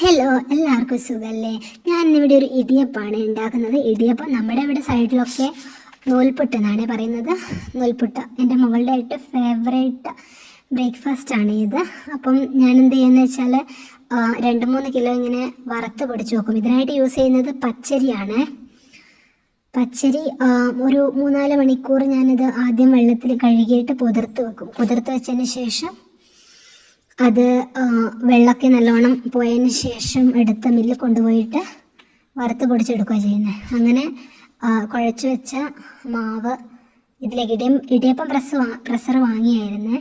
Hello, എല്ലാവർക്കും സുഖമല്ലേ? ഞാൻ ഇന്നിവിടെ ഒരു ഇടിയപ്പമാണ് ഉണ്ടാക്കുന്നത്. ഇടിയപ്പം നമ്മുടെ ഇവിടെ സൈഡിലൊക്കെ നൂൽപുട്ട് എന്നാണ് പറയുന്നത്. നൂൽപുട്ട് എൻ്റെ മകളുടെ ആയിട്ട് ഫേവറേറ്റ് ബ്രേക്ക്ഫാസ്റ്റ് ആണ് ഇത്. അപ്പം ഞാൻ എന്ത് ചെയ്യുന്നത് വെച്ചാൽ 2-3 കിലോ ഇങ്ങനെ വറുത്ത് പൊടിച്ച് വെക്കും. ഇതിനായിട്ട് യൂസ് ചെയ്യുന്നത് പച്ചരിയാണ്. പച്ചരി ഒരു 3-4 മണിക്കൂർ ഞാനിത് ആദ്യം വെള്ളത്തിൽ കഴുകിയിട്ട് കുതിർത്ത് വെക്കും. കുതിർത്ത് വെച്ചതിന് ശേഷം അത് വെള്ളമൊക്കെ നല്ലോണം പോയതിന് ശേഷം എടുത്ത് മില്ലിൽ കൊണ്ടുപോയിട്ട് വറുത്ത് പൊടിച്ചെടുക്കുക ചെയ്യുന്നത്. അങ്ങനെ കുഴച്ച് വെച്ച മാവ് ഇതിലേക്ക് ഇടിയപ്പം പ്രസ്സർ വാങ്ങിയായിരുന്നേ.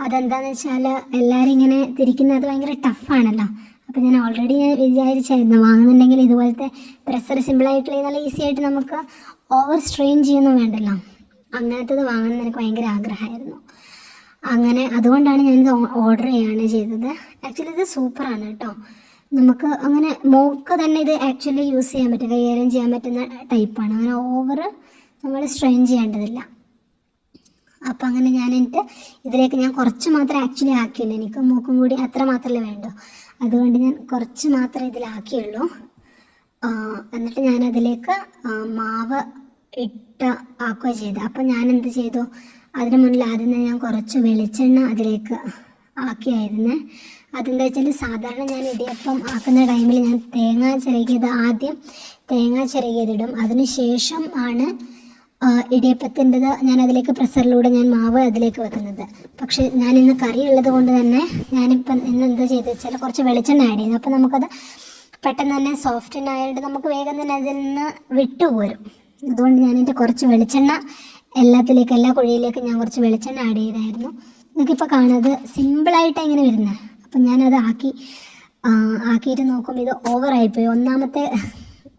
അതെന്താണെന്ന് വെച്ചാൽ എല്ലാവരും ഇങ്ങനെ തിരിക്കുന്നത് ഭയങ്കര ടഫാണല്ലോ. അപ്പോൾ ഞാൻ വിചാരിച്ചായിരുന്നു വാങ്ങുന്നുണ്ടെങ്കിൽ ഇതുപോലത്തെ പ്രസ്സർ സിമ്പിളായിട്ടുള്ള നല്ല ഈസി ആയിട്ട് നമുക്ക് ഓവർ സ്ട്രെയിൻ ചെയ്യൊന്നും വേണ്ടല്ലോ. അങ്ങനത്തത് വാങ്ങണം എന്ന് എനിക്ക് ഭയങ്കര ആഗ്രഹമായിരുന്നു. അങ്ങനെ അതുകൊണ്ടാണ് ഞാനിത് ഓർഡർ ചെയ്യുകയാണ് ചെയ്തത്. ആക്ച്വലി ഇത് സൂപ്പറാണ് കേട്ടോ. നമുക്ക് അങ്ങനെ മോൾക്ക് തന്നെ ഇത് ആക്ച്വലി യൂസ് ചെയ്യാൻ പറ്റും, കൈകാര്യം ചെയ്യാൻ പറ്റുന്ന ടൈപ്പാണ്. അങ്ങനെ ഓവർ നമ്മൾ സ്ട്രെയിൻ ചെയ്യേണ്ടതില്ല. അപ്പം അങ്ങനെ ഇതിലേക്ക് ഞാൻ കുറച്ച് മാത്രമേ ആക്ച്വലി ആക്കിയുള്ളൂ. എനിക്ക് മോക്കും കൂടി അത്ര മാത്രമല്ലേ വേണ്ടൂ. അതുകൊണ്ട് ഞാൻ കുറച്ച് മാത്രമേ ഇതിലാക്കിയുള്ളൂ. എന്നിട്ട് ഞാനതിലേക്ക് മാവ് ആക്കുക ചെയ്ത്. അപ്പം ഞാൻ എന്ത് ചെയ്തു, അതിന് മുന്നിൽ ആദ്യം തന്നെ ഞാൻ കുറച്ച് വെളിച്ചെണ്ണ അതിലേക്ക് ആക്കിയായിരുന്നേ. അതെന്താ വെച്ചാൽ സാധാരണ ഞാൻ ഇടിയപ്പം ആക്കുന്ന ടൈമിൽ ഞാൻ ആദ്യം തേങ്ങ ചിരകിയതിടും. അതിന് ശേഷം ആണ് ഇടിയപ്പത്തിൻ്റെത് ഞാൻ അതിലേക്ക് പ്രഷറിലൂടെ ഞാൻ മാവ് അതിലേക്ക് വെക്കുന്നത്. പക്ഷേ ഞാനിന്ന് കറി ഉള്ളത് കൊണ്ട് തന്നെ ഞാനിപ്പം ഇന്ന് എന്താ ചെയ്തെന്ന് വെച്ചാൽ കുറച്ച് വെളിച്ചെണ്ണ ആഡ് ചെയ്യുന്നു. അപ്പോൾ നമുക്കത് പെട്ടെന്ന് തന്നെ സോഫ്റ്റ് ആയതുകൊണ്ട് നമുക്ക് വേഗം തന്നെ അതിൽ നിന്ന് വിട്ടുപോരും. അതുകൊണ്ട് ഞാനെൻ്റെ കുറച്ച് വെളിച്ചെണ്ണ എല്ലാ കുഴിയിലേക്കും ഞാൻ കുറച്ച് വെളിച്ചെണ്ണ ആഡ് ചെയ്തായിരുന്നു. നിങ്ങൾക്കിപ്പോൾ കാണുന്നത് സിമ്പിളായിട്ടാണ് ഇങ്ങനെ വരുന്നത്. അപ്പം ഞാനത് ആക്കിയിട്ട് നോക്കുമ്പോൾ ഇത് ഓവറായിപ്പോയി. ഒന്നാമത്തെ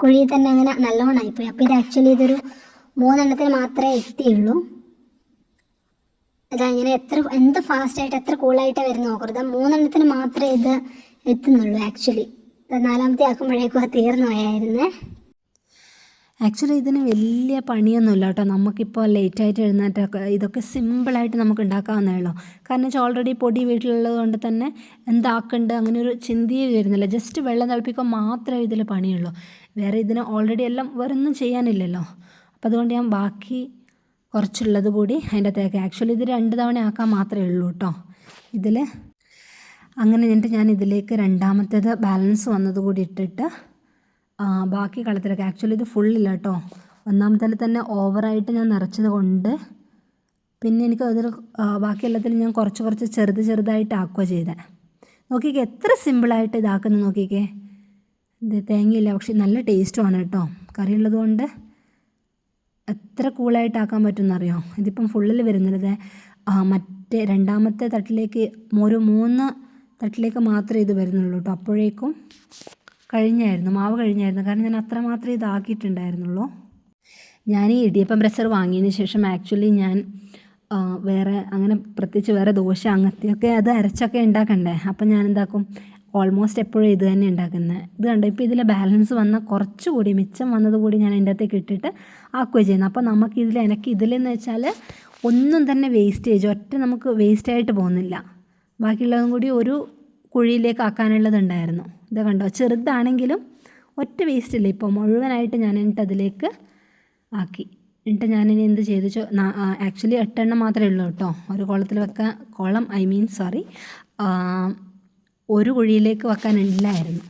കുഴിയിൽ തന്നെ അങ്ങനെ നല്ലോണം ആയിപ്പോയി. അപ്പോൾ ഇത് ആക്ച്വലി ഇതൊരു 3 എണ്ണത്തിന് മാത്രമേ എത്തിയുള്ളൂ. ഇങ്ങനെ എന്ത് ഫാസ്റ്റായിട്ട് എത്ര കൂളായിട്ടാണ് വരുന്നത് നോക്കരുത്. 3 എണ്ണത്തിന് മാത്രമേ ഇത് എത്തുന്നുള്ളൂ. ആക്ച്വലി 4-മത്തെ ആക്കുമ്പോഴേക്കും അത് തീർന്നു പോയായിരുന്നേ. ആക്ച്വലി ഇതിന് വലിയ പണിയൊന്നുമില്ല കേട്ടോ. നമുക്കിപ്പോൾ ലേറ്റായിട്ട് എഴുന്നേറ്റൊക്കെ ഇതൊക്കെ സിമ്പിളായിട്ട് നമുക്ക് ഉണ്ടാക്കാവുന്നേ ഉള്ളൂ. കാരണം വെച്ചാൽ ഓൾറെഡി പൊടി വീട്ടിലുള്ളത് കൊണ്ട് തന്നെ എന്താക്കുന്നുണ്ട് അങ്ങനെ ഒരു ചിന്തയെ വരുന്നില്ല. ജസ്റ്റ് വെള്ളം തിളപ്പിക്കുക മാത്രമേ ഇതിൽ പണിയുള്ളൂ. വേറെ ഇതിന് ഓൾറെഡി എല്ലാം വേറൊന്നും ചെയ്യാനില്ലല്ലോ. അപ്പോൾ അതുകൊണ്ട് ഞാൻ ബാക്കി കുറച്ചുള്ളത് കൂടി അതിൻ്റെ അകത്തേക്ക് ആക്ച്വലി ഇത് 2 തവണ ആക്കാൻ മാത്രമേ ഉള്ളൂ കേട്ടോ ഇതിൽ. അങ്ങനെ എന്നിട്ട് ഞാൻ ഇതിലേക്ക് രണ്ടാമത്തേത് ബാലൻസ് വന്നത് കൂടി ഇട്ടിട്ട് ബാക്കി കളത്തിലൊക്കെ ആക്ച്വലി ഇത് ഫുള്ളില്ല കേട്ടോ. ഒന്നാമത്തേൽ തന്നെ ഓവറായിട്ട് ഞാൻ നിറച്ചത് കൊണ്ട് പിന്നെ എനിക്ക് അതിൽ ബാക്കി എല്ലാത്തിലും ഞാൻ കുറച്ച് ചെറുതായിട്ട് ആക്കുക ചെയ്തത്. നോക്കിക്കേ എത്ര സിമ്പിളായിട്ട് ഇതാക്കുന്നത് നോക്കിക്കേ. ഇത് തേങ്ങയില്ല, പക്ഷേ നല്ല ടേസ്റ്റുമാണ് കേട്ടോ. കറി ഉള്ളത് കൊണ്ട് എത്ര കൂളായിട്ട് ആക്കാൻ പറ്റുമെന്നറിയോ. ഇതിപ്പം ഫുള്ളിൽ വരുന്നത് മറ്റേ രണ്ടാമത്തെ തട്ടിലേക്ക് ഒരു 3 തട്ടിലേക്ക് മാത്രമേ ഇത് വരുന്നുള്ളൂ കേട്ടോ. അപ്പോഴേക്കും മാവ് കഴിഞ്ഞായിരുന്നു. കാരണം ഞാൻ അത്ര മാത്രമേ ഇതാക്കിയിട്ടുണ്ടായിരുന്നുള്ളൂ. ഞാൻ ഈ ഇടിയപ്പം പ്രഷർ വാങ്ങിയതിന് ശേഷം ആക്ച്വലി ഞാൻ വേറെ അങ്ങനെ പ്രത്യേകിച്ച് വേറെ ദോശ അങ്ങനത്തെയൊക്കെ അത് അരച്ചൊക്കെ ഉണ്ടാക്കണ്ടേ. അപ്പം ഞാൻ എന്താക്കും, ഓൾമോസ്റ്റ് എപ്പോഴും ഇത് തന്നെ ഉണ്ടാക്കുന്നത്. ഇത് കണ്ടോ, ഇപ്പോൾ ഇതിൽ ബാലൻസ് വന്ന കുറച്ചുകൂടി മിച്ചം വന്നത് കൂടി ഞാൻ അതിൻ്റെ അകത്തേക്ക് ഇട്ടിട്ട് ആക്കുകയും ചെയ്യുന്നത്. അപ്പോൾ എനിക്ക് ഇതിലെന്ന് വെച്ചാൽ ഒന്നും തന്നെ നമുക്ക് വേസ്റ്റായിട്ട് പോകുന്നില്ല. ബാക്കിയുള്ളതും കൂടി ഒരു കുഴിയിലേക്ക് ആക്കാനുള്ളതുണ്ടായിരുന്നു. ഇത് കണ്ടോ, ചെറുതാണെങ്കിലും ഒറ്റ വേസ്റ്റില്ല. ഇപ്പോൾ മുഴുവനായിട്ട് ഞാൻ അതിലേക്ക് ആക്കി. എന്നിട്ട് ഞാനിനി എന്ത് ചെയ്തു ആക്ച്വലി 8 എണ്ണം മാത്രമേ ഉള്ളൂ കേട്ടോ ഒരു കുളത്തിൽ വെക്കാൻ. ഒരു കുഴിയിലേക്ക് വെക്കാനില്ലായിരുന്നു.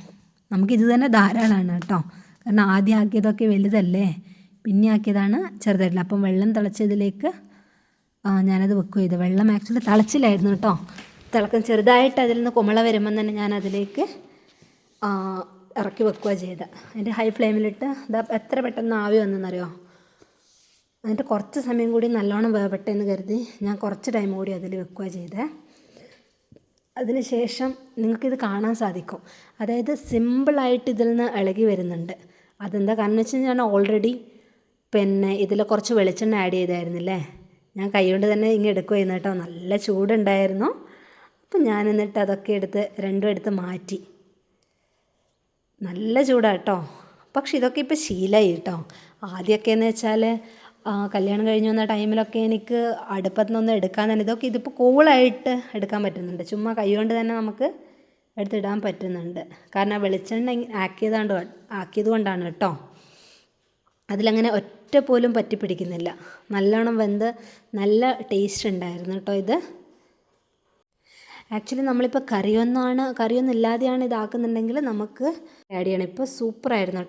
നമുക്കിത് തന്നെ ധാരാളമാണ് കേട്ടോ. കാരണം ആദ്യം ആക്കിയതൊക്കെ വലുതല്ലേ, പിന്നെ ആക്കിയതാണ് ചെറുതായിട്ടില്ല. അപ്പം വെള്ളം തിളച്ചതിലേക്ക് ഞാനത് വെക്കുക ചെയ്തു. വെള്ളം ആക്ച്വലി തിളച്ചില്ലായിരുന്നു കേട്ടോ. ചെറുതായിട്ട് അതിൽ നിന്ന് കുമള വരുമ്പം തന്നെ ഞാൻ അതിലേക്ക് ഇറക്കി വെക്കുക ചെയ്ത്. അതിൻ്റെ ഹൈ ഫ്ലെയിമിലിട്ട് എത്ര പെട്ടെന്ന് ആവി വന്നെന്നറിയോ. എന്നിട്ട് കുറച്ച് സമയം കൂടി നല്ലോണം വേവട്ടെ എന്ന് കരുതി ഞാൻ കുറച്ച് ടൈം കൂടി അതിൽ വെക്കുക ചെയ്തേ. അതിന് ശേഷം നിങ്ങൾക്കിത് കാണാൻ സാധിക്കും. അതായത് സിമ്പിളായിട്ട് ഇതിൽ നിന്ന് ഇളകി വരുന്നുണ്ട്. അതെന്താ കാരണം വെച്ച് കഴിഞ്ഞാൽ ഞാൻ ഓൾറെഡി ഇതിൽ കുറച്ച് വെളിച്ചെണ്ണ ആഡ് ചെയ്തായിരുന്നില്ലേ. ഞാൻ കൈകൊണ്ട് തന്നെ എടുക്കുമായിരുന്നു കേട്ടോ. നല്ല ചൂടുണ്ടായിരുന്നു. അപ്പം ഞാൻ എന്നിട്ട് അതൊക്കെ രണ്ടും എടുത്ത് മാറ്റി. നല്ല ചൂടാണ് കേട്ടോ. പക്ഷെ ഇതൊക്കെ ഇപ്പോൾ ശീലമായി കേട്ടോ. ആദ്യമൊക്കെ എന്ന് വെച്ചാൽ കല്യാണം കഴിഞ്ഞ് വന്ന ടൈമിലൊക്കെ എനിക്ക് അടുപ്പത്തു നിന്നൊന്നും എടുക്കാൻ തന്നെ ഇതിപ്പോൾ കൂളായിട്ട് എടുക്കാൻ പറ്റുന്നുണ്ട്. ചുമ്മാ കൈ കൊണ്ട് തന്നെ നമുക്ക് എടുത്തിടാൻ പറ്റുന്നുണ്ട്. കാരണം വെളിച്ചെണ്ണ ആക്കിയത് കൊണ്ടാണ് കേട്ടോ. അതിലങ്ങനെ ഒറ്റ പോലും പറ്റി പിടിക്കുന്നില്ല. നല്ലോണം വെന്ത് നല്ല ടേസ്റ്റ് ഉണ്ടായിരുന്നു കേട്ടോ ഇത്. ആക്ച്വലി നമ്മളിപ്പോൾ കറിയൊന്നും ഇല്ലാതെയാണ് ഇതാക്കുന്നുണ്ടെങ്കിൽ നമുക്ക് ആഡ് ചെയ്യണം. ഇപ്പോൾ സൂപ്പറായിരുന്നു.